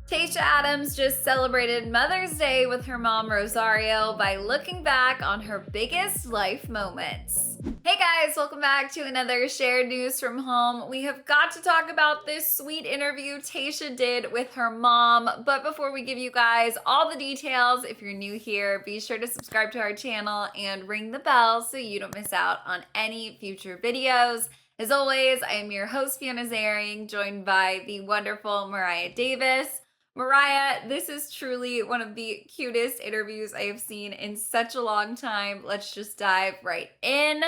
Tayshia Adams just celebrated Mother's Day with her mom Rosario by looking back on her biggest life moments. Hey guys, welcome back to another shared news from home. We have got to talk about this sweet interview Tayshia did with her mom. But before we give you guys all the details, if you're new here, be sure to subscribe to our channel and ring the bell so you don't miss out on any future videos. As always, I am your host, Fiona Zaring, joined by the wonderful Mariah Davis. Mariah, this is truly one of the cutest interviews I have seen in such a long time. Let's just dive right in.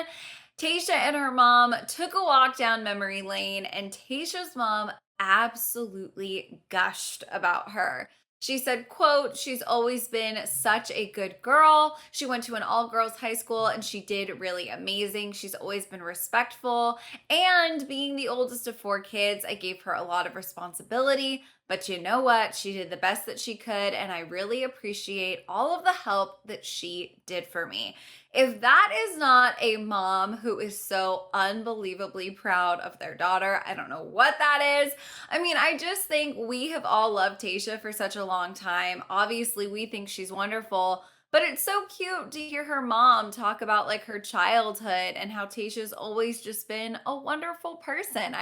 Tayshia and her mom took a walk down memory lane, and Tayshia's mom absolutely gushed about her. She said, quote, "She's always been such a good girl. She went to an all-girls high school and she did really amazing. She's always been respectful. And being the oldest of 4 kids, I gave her a lot of responsibility. But you know what? She did the best that she could, and I really appreciate all of the help that she did for me." If that is not a mom who is so unbelievably proud of their daughter, I don't know what that is. I mean, I just think we have all loved Tayshia for such a long time. Obviously, we think she's wonderful, but it's so cute to hear her mom talk about like her childhood and how Tayshia's always just been a wonderful person.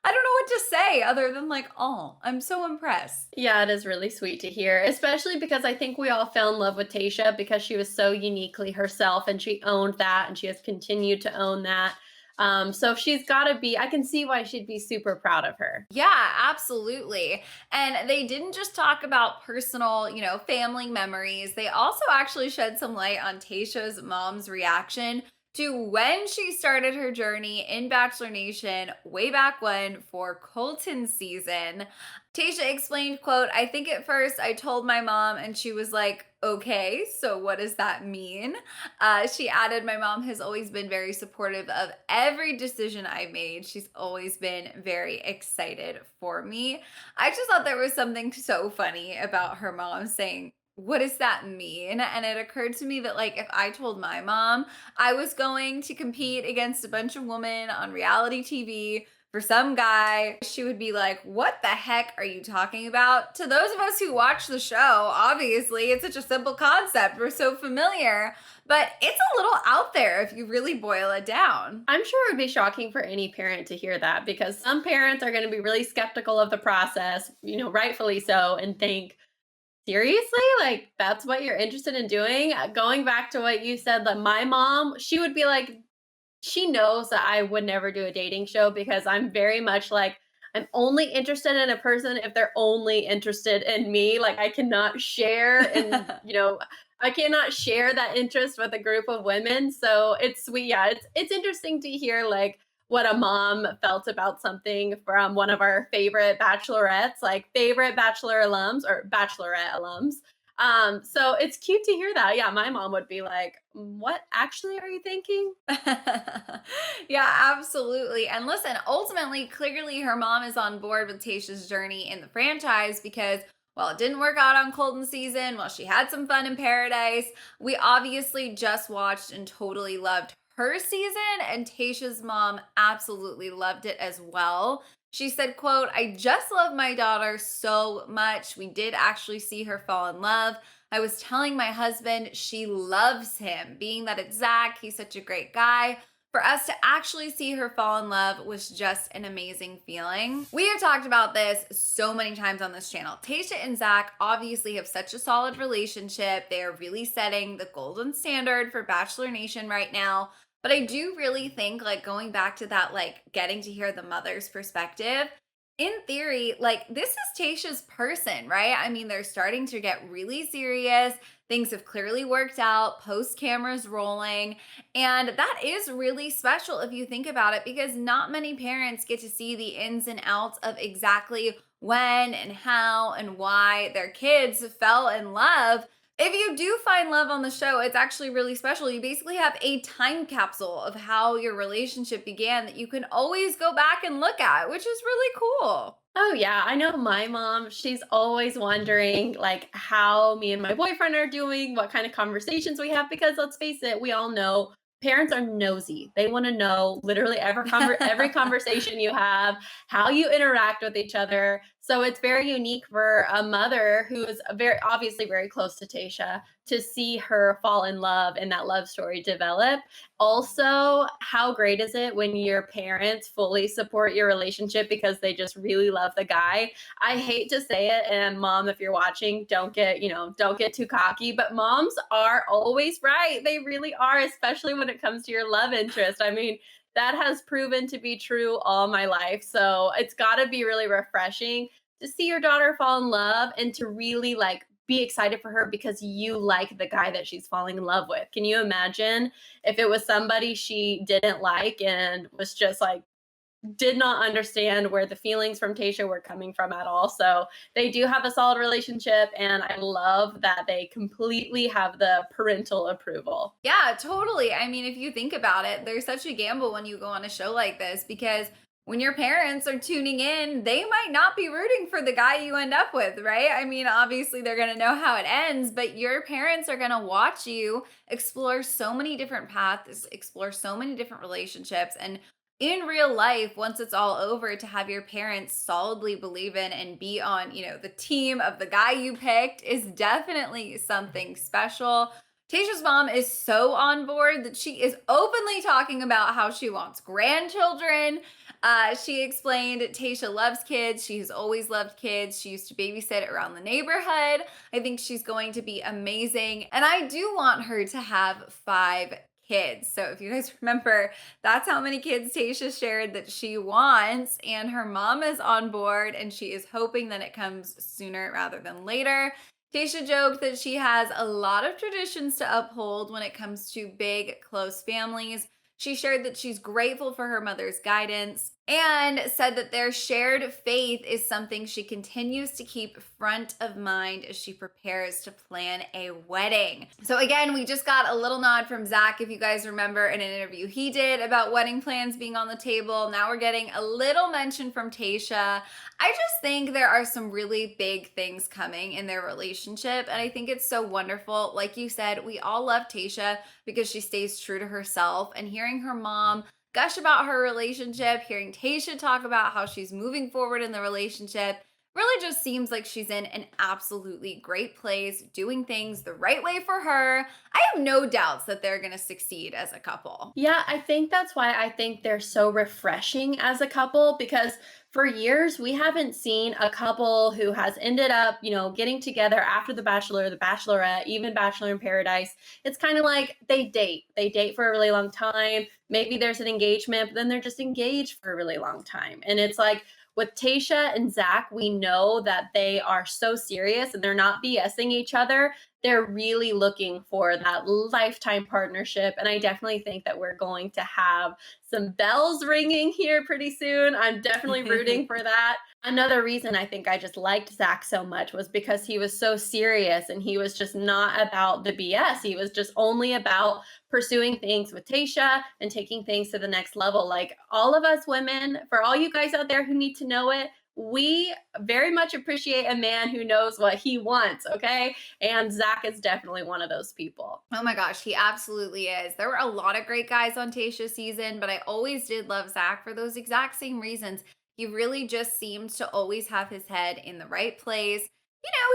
I don't know what to say other than like, oh, I'm so impressed. Yeah, it is really sweet to hear, especially because I think we all fell in love with Tayshia because she was so uniquely herself and she owned that and she has continued to own that. So she's got to be, I can see why she'd be super proud of her. Yeah, absolutely. And they didn't just talk about personal, family memories. They also actually shed some light on Tayshia's mom's reaction to when she started her journey in Bachelor Nation way back when for Colton's season. Tayshia explained, quote, "I think at first I told my mom and she was like, okay, so what does that mean?" She added, "My mom has always been very supportive of every decision I made. She's always been very excited for me." I just thought there was something so funny about her mom saying, "What does that mean?" And it occurred to me that, like, if I told my mom I was going to compete against a bunch of women on reality TV for some guy, she would be like, "What the heck are you talking about?" To those of us who watch the show, obviously, it's such a simple concept. We're so familiar, but it's a little out there if you really boil it down. I'm sure it would be shocking for any parent to hear that because some parents are going to be really skeptical of the process, rightfully so, and think, seriously? Like, that's what you're interested in doing? Going back to what you said, that my mom, she would be like, she knows that I would never do a dating show because I'm very much like, I'm only interested in a person if they're only interested in me. Like, I cannot share and, I cannot share that interest with a group of women. So it's sweet. Yeah, it's interesting to hear like what a mom felt about something from one of our favorite bachelorettes, like favorite Bachelor alums or Bachelorette alums. So it's cute to hear that. Yeah, my mom would be like, "What actually are you thinking?" Yeah, absolutely. And listen, ultimately, clearly her mom is on board with Tayshia's journey in the franchise because while it didn't work out on Colton season, while she had some fun in paradise, we obviously just watched and totally loved her season, and Tayshia's mom absolutely loved it as well. She said, quote, "I just love my daughter so much. We did actually see her fall in love. I was telling my husband she loves him. Being that it's Zach, he's such a great guy. For us to actually see her fall in love was just an amazing feeling." We have talked about this so many times on this channel. Tayshia and Zach obviously have such a solid relationship. They are really setting the golden standard for Bachelor Nation right now. But I do really think, like, going back to that, like, getting to hear the mother's perspective, in theory, like, this is Tayshia's person, right? I mean, they're starting to get really serious. Things have clearly worked out, post cameras rolling. And that is really special if you think about it, because not many parents get to see the ins and outs of exactly when and how and why their kids fell in love. If you do find love on the show, it's actually really special. You basically have a time capsule of how your relationship began that you can always go back and look at, which is really cool. Oh yeah, I know my mom, she's always wondering like how me and my boyfriend are doing, what kind of conversations we have because let's face it, we all know parents are nosy. They want to know literally every conversation you have, how you interact with each other. So it's very unique for a mother who is very obviously very close to Tayshia to see her fall in love and that love story develop. Also, how great is it when your parents fully support your relationship because they just really love the guy? I hate to say it, and mom, if you're watching, don't get too cocky, but moms are always right. They really are, especially when it comes to your love interest. I mean, that has proven to be true all my life. So it's got to be really refreshing to see your daughter fall in love and to really like be excited for her because you like the guy that she's falling in love with. Can you imagine if it was somebody she didn't like and was just like did not understand where the feelings from Tayshia were coming from at all. So they do have a solid relationship, and I love that they completely have the parental approval. Yeah, totally. I mean, if you think about it, there's such a gamble when you go on a show like this because when your parents are tuning in, they might not be rooting for the guy you end up with, right? I mean, obviously they're going to know how it ends, but your parents are going to watch you explore so many different paths, explore so many different relationships. And in real life, once it's all over, to have your parents solidly believe in and be on, the team of the guy you picked is definitely something special. Tayshia's mom is so on board that she is openly talking about how she wants grandchildren. She explained Tayshia loves kids. She's always loved kids. She used to babysit around the neighborhood. I think she's going to be amazing. And I do want her to have 5 kids. So if you guys remember, that's how many kids Tayshia shared that she wants. And her mom is on board and she is hoping that it comes sooner rather than later. Tayshia joked that she has a lot of traditions to uphold when it comes to big, close families. She shared that she's grateful for her mother's guidance and said that their shared faith is something she continues to keep front of mind as she prepares to plan a wedding. So again, we just got a little nod from Zach, if you guys remember, in an interview he did about wedding plans being on the table. Now we're getting a little mention from Tayshia. I just think there are some really big things coming in their relationship, and I think it's so wonderful. Like you said, we all love Tayshia because she stays true to herself, and hearing her mom gush about her relationship, hearing Tayshia talk about how she's moving forward in the relationship, really just seems like she's in an absolutely great place, doing things the right way for her. I have no doubts that they're going to succeed as a couple. Yeah, I think that's why I think they're so refreshing as a couple because for years we haven't seen a couple who has ended up, getting together after The Bachelor, The Bachelorette, even Bachelor in Paradise. It's kind of like they date. They date for a really long time. Maybe there's an engagement, but then they're just engaged for a really long time. And it's like with Tayshia and Zach, we know that they are so serious and they're not BSing each other. They're really looking for that lifetime partnership. And I definitely think that we're going to have some bells ringing here pretty soon. I'm definitely rooting for that. Another reason I think I just liked Zach so much was because he was so serious and he was just not about the BS. He was just only about pursuing things with Tayshia and taking things to the next level. Like all of us women, for all you guys out there who need to know it, we very much appreciate a man who knows what he wants, okay? And Zach is definitely one of those people. Oh my gosh, he absolutely is. There were a lot of great guys on Tayshia's season, but I always did love Zach for those exact same reasons. He really just seemed to always have his head in the right place.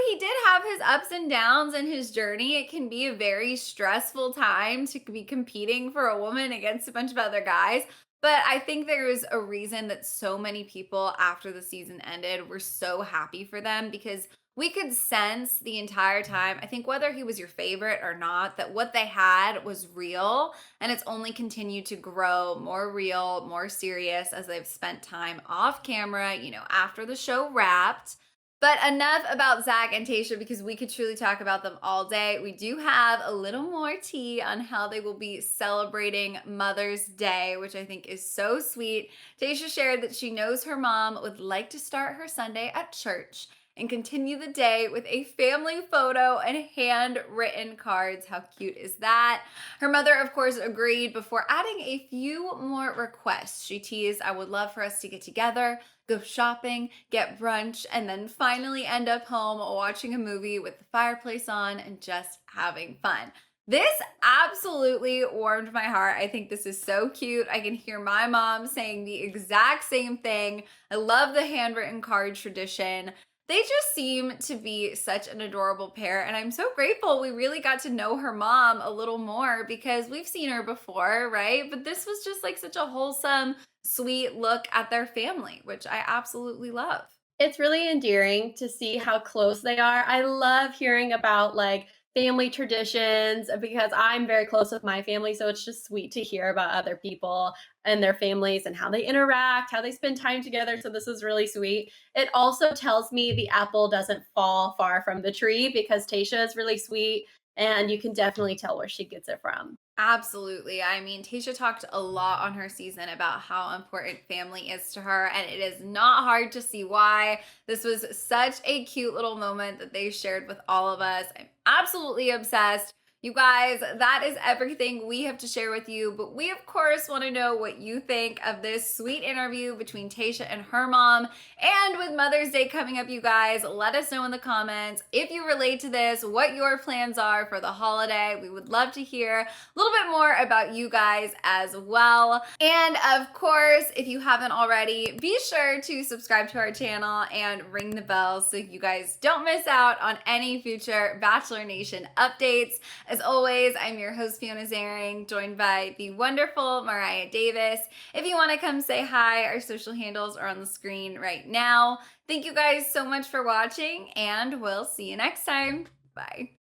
He did have his ups and downs in his journey. It can be a very stressful time to be competing for a woman against a bunch of other guys. But I think there was a reason that so many people after the season ended were so happy for them because we could sense the entire time, I think whether he was your favorite or not, that what they had was real and it's only continued to grow more real, more serious as they've spent time off camera, after the show wrapped. But enough about Zach and Tayshia because we could truly talk about them all day. We do have a little more tea on how they will be celebrating Mother's Day, which I think is so sweet. Tayshia shared that she knows her mom would like to start her Sunday at church and continue the day with a family photo and handwritten cards. How cute is that? Her mother, of course, agreed before adding a few more requests. She teased, I would love for us to get together, go shopping, get brunch, and then finally end up home watching a movie with the fireplace on and just having fun. This absolutely warmed my heart. I think this is so cute. I can hear my mom saying the exact same thing. I love the handwritten card tradition. They just seem to be such an adorable pair, and I'm so grateful we really got to know her mom a little more because we've seen her before, right? But this was just like such a wholesome, sweet look at their family, which I absolutely love. It's really endearing to see how close they are. I love hearing about like family traditions because I'm very close with my family. So it's just sweet to hear about other people and their families and how they interact, how they spend time together. So this is really sweet. It also tells me the apple doesn't fall far from the tree because Tayshia is really sweet and you can definitely tell where she gets it from. Absolutely. I mean, Tayshia talked a lot on her season about how important family is to her, and it is not hard to see why. This was such a cute little moment that they shared with all of us. I'm absolutely obsessed. You guys, that is everything we have to share with you. But we, of course, want to know what you think of this sweet interview between Tayshia and her mom. And with Mother's Day coming up, you guys, let us know in the comments if you relate to this, what your plans are for the holiday. We would love to hear a little bit more about you guys as well. And of course, if you haven't already, be sure to subscribe to our channel and ring the bell so you guys don't miss out on any future Bachelor Nation updates. As always, I'm your host, Fiona Zaring, joined by the wonderful Mariah Davis. If you want to come say hi, our social handles are on the screen right now. Thank you guys so much for watching, and we'll see you next time. Bye.